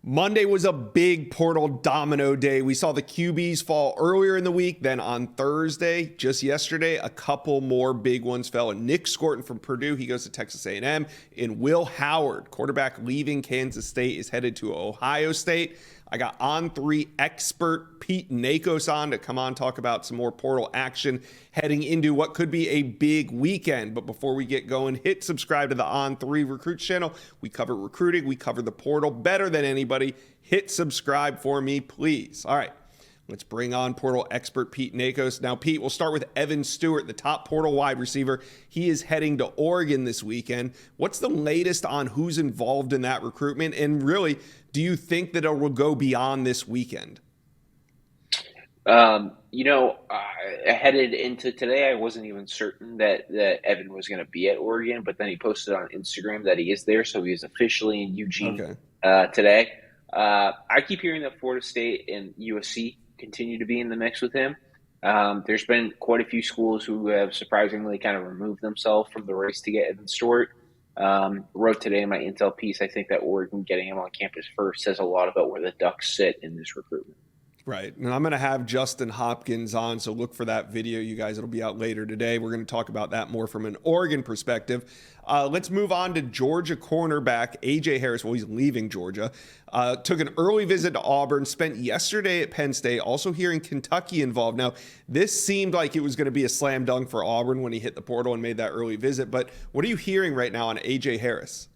Monday was a big portal domino day. We saw the QBs fall earlier in the week. Then on Thursday, just yesterday, a couple more big ones fell. And Nick Scorton from Purdue, he goes to Texas A&M. And Will Howard, quarterback leaving Kansas State, is headed to Ohio State. I got On3 expert Pete Nakos on to come on talk about some more portal action heading into what could be a big weekend. But before we get going, hit subscribe to the On3 Recruits channel. We cover recruiting. We cover the portal better than anybody. Hit subscribe for me, please. All right. Let's bring on portal expert Pete Nakos. Now, Pete, we'll start with Evan Stewart, the top portal wide receiver. He is heading to Oregon this weekend. What's the latest on who's involved in that recruitment? And really, do you think that it will go beyond this weekend? Headed into today, I wasn't even certain that Evan was going to be at Oregon, but then he posted on Instagram that he is there, so he is officially in Eugene today. I keep hearing that Florida State and USC continue to be in the mix with him. There's been quite a few schools who have surprisingly kind of removed themselves from the race to get Evan Stewart. Wrote today in my intel piece, I think that Oregon getting him on campus first says a lot about where the Ducks sit in this recruitment. Right. And I'm going to have Justin Hopkins on, so look for that video, you guys. It'll be out later today. We're going to talk about that more from an Oregon perspective. Let's move on to Georgia cornerback A.J. Harris. Well, he's leaving Georgia. Took an early visit to Auburn, spent yesterday at Penn State, also hearing Kentucky involved. Now, this seemed like it was going to be a slam dunk for Auburn when he hit the portal and made that early visit. But what are you hearing right now on A.J. Harris?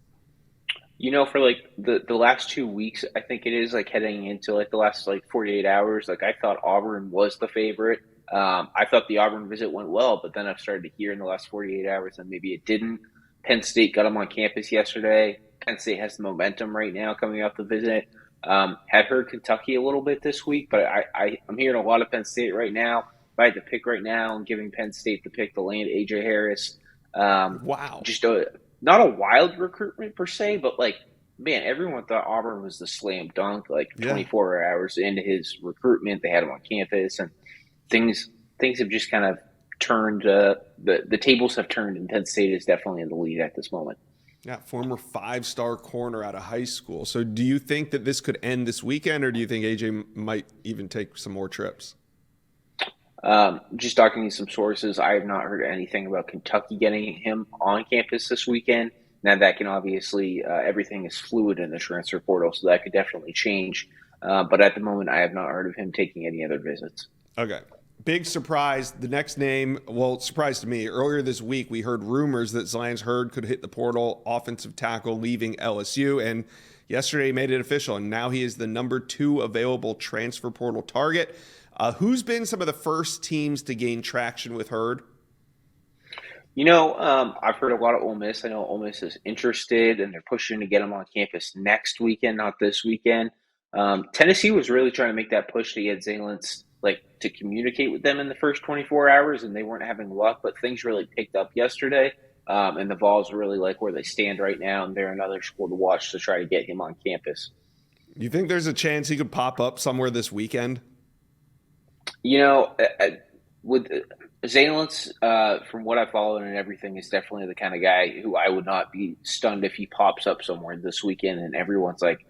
For like the last 2 weeks, I think it is like heading into like the last like 48 hours. Like I thought Auburn was the favorite. I thought the Auburn visit went well, but then I've started to hear in the last 48 hours that maybe it didn't. Penn State got him on campus yesterday. Penn State has the momentum right now coming off the visit. Had heard Kentucky a little bit this week, but I'm hearing a lot of Penn State right now. If I had to pick right now, I'm giving Penn State the pick to land A.J. Harris. Wow. Not a wild recruitment per se, but like, man, everyone thought Auburn was the slam dunk. Like 24 hours into his recruitment, they had him on campus, and things have just kind of turned. The tables have turned, and Penn State is definitely in the lead at this moment. Yeah, former 5-star corner out of high school. So, do you think that this could end this weekend, or do you think AJ might even take some more trips? Just talking to some sources, I have not heard anything about Kentucky getting him on campus this weekend. Now that can obviously, everything is fluid in the transfer portal, so that could definitely change. But at the moment, I have not heard of him taking any other visits. Okay. Big surprise. The next name, well, surprise to me. Earlier this week, we heard rumors that Zion's Hurd could hit the portal, offensive tackle leaving LSU, and yesterday he made it official, and now he is the number 2 available transfer portal target. Who's been some of the first teams to gain traction with Hurd? I've heard a lot of Ole Miss. I know Ole Miss is interested, and they're pushing to get him on campus next weekend, not this weekend. Tennessee was really trying to make that push to get Zalence, to communicate with them in the first 24 hours, and they weren't having luck, but things really picked up yesterday. And the Vols really like where they stand right now, and they're another school to watch to try to get him on campus. You think there's a chance he could pop up somewhere this weekend? With Zalence, from what I follow and everything, is definitely the kind of guy who I would not be stunned if he pops up somewhere this weekend and everyone's like,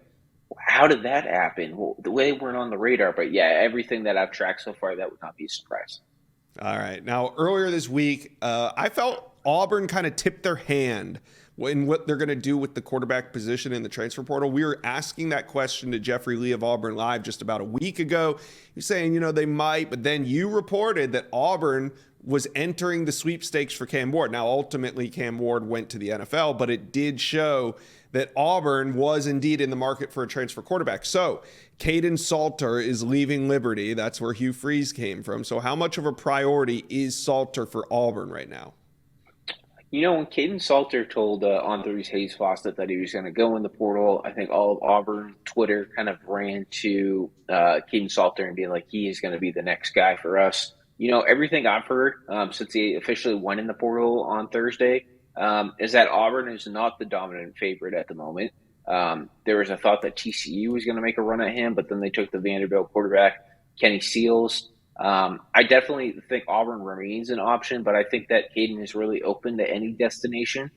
how did that happen? Well, the way weren't on the radar, but yeah, everything that I've tracked so far, that would not be a surprise. All right. Now, earlier this week, I felt Auburn kind of tipped their hand in what they're going to do with the quarterback position in the transfer portal. We were asking that question to Jeffrey Lee of Auburn Live just about a week ago. He's saying, they might, but then you reported that Auburn was entering the sweepstakes for Cam Ward. Now, ultimately, Cam Ward went to the NFL, but it did show that Auburn was indeed in the market for a transfer quarterback. So, Caden Salter is leaving Liberty. That's where Hugh Freeze came from. So, how much of a priority is Salter for Auburn right now? When Caden Salter told On3's Hayes Fawcett that he was going to go in the portal, I think all of Auburn Twitter kind of ran to Caden Salter and being like, he is going to be the next guy for us. Everything I've heard since he officially went in the portal on Thursday is that Auburn is not the dominant favorite at the moment. There was a thought that TCU was going to make a run at him, but then they took the Vanderbilt quarterback, Kenny Seals. I definitely think Auburn remains an option, but I think that Caden is really open to any destination.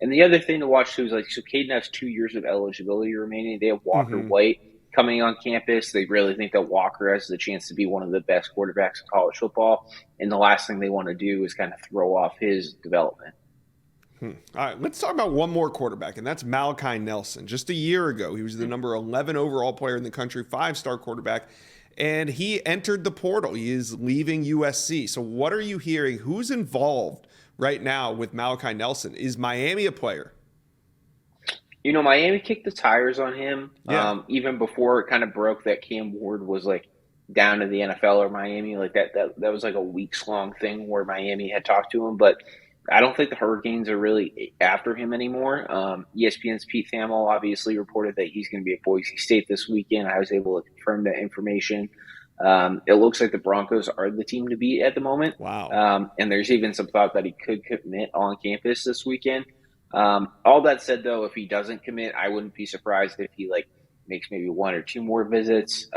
And the other thing to watch too is like, so Caden has 2 years of eligibility remaining. They have Walker White coming on campus. They really think that Walker has the chance to be one of the best quarterbacks in college football. And the last thing they want to do is kind of throw off his development. All right, let's talk about one more quarterback, and that's Malachi Nelson. Just a year ago, he was the number 11 overall player in the country, 5-star quarterback, and he entered the portal. He is leaving USC. So what are you hearing? Who's involved right now with Malachi Nelson? Is Miami a player? You know, Miami kicked the tires on him even before it kind of broke that Cam Ward was like down to the NFL or Miami. Like that was like a weeks-long thing where Miami had talked to him, but I don't think the Hurricanes are really after him anymore. ESPN's Pete Thamel obviously reported that he's going to be at Boise State this weekend. I was able to confirm that information. It looks like the Broncos are the team to beat at the moment. Wow. And there's even some thought that he could commit on campus this weekend. All that said, though, if he doesn't commit, I wouldn't be surprised if he makes maybe 1 or 2 more visits.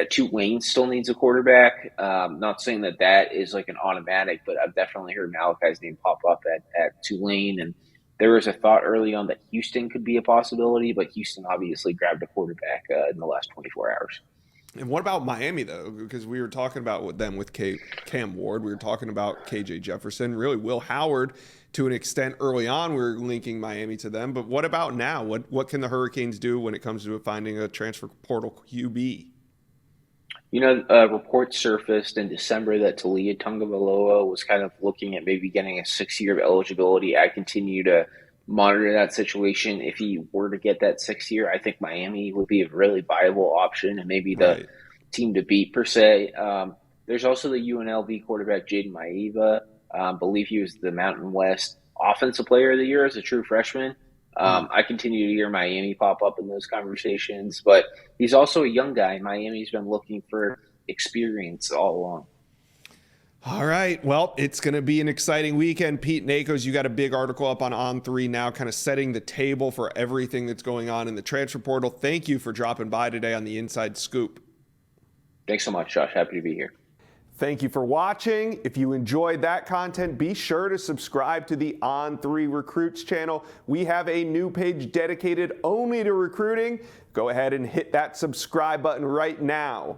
Tulane still needs a quarterback. Not saying that is like an automatic, but I've definitely heard Malachi's name pop up at Tulane. And there was a thought early on that Houston could be a possibility, but Houston obviously grabbed a quarterback in the last 24 hours. And what about Miami, though? Because we were talking about them with Cam Ward. We were talking about KJ Jefferson, really Will Howard to an extent early on. We were linking Miami to them. But what about now? What can the Hurricanes do when it comes to finding a transfer portal QB? You know, reports surfaced in December that Talia Tungavaloa was kind of looking at maybe getting a 6-year of eligibility. I continue to monitor that situation. If he were to get that 6th year, I think Miami would be a really viable option and maybe the team to beat per se. There's also the UNLV quarterback Jaden Maiava. I believe he was the Mountain West Offensive Player of the Year as a true freshman. I continue to hear Miami pop up in those conversations, but he's also a young guy. Miami's been looking for experience all along. All right. Well, it's going to be an exciting weekend. Pete Nakos, you got a big article up on On3 now, kind of setting the table for everything that's going on in the transfer portal. Thank you for dropping by today on the Inside Scoop. Thanks so much, Josh. Happy to be here. Thank you for watching. If you enjoyed that content, be sure to subscribe to the On3 Recruits channel. We have a new page dedicated only to recruiting. Go ahead and hit that subscribe button right now.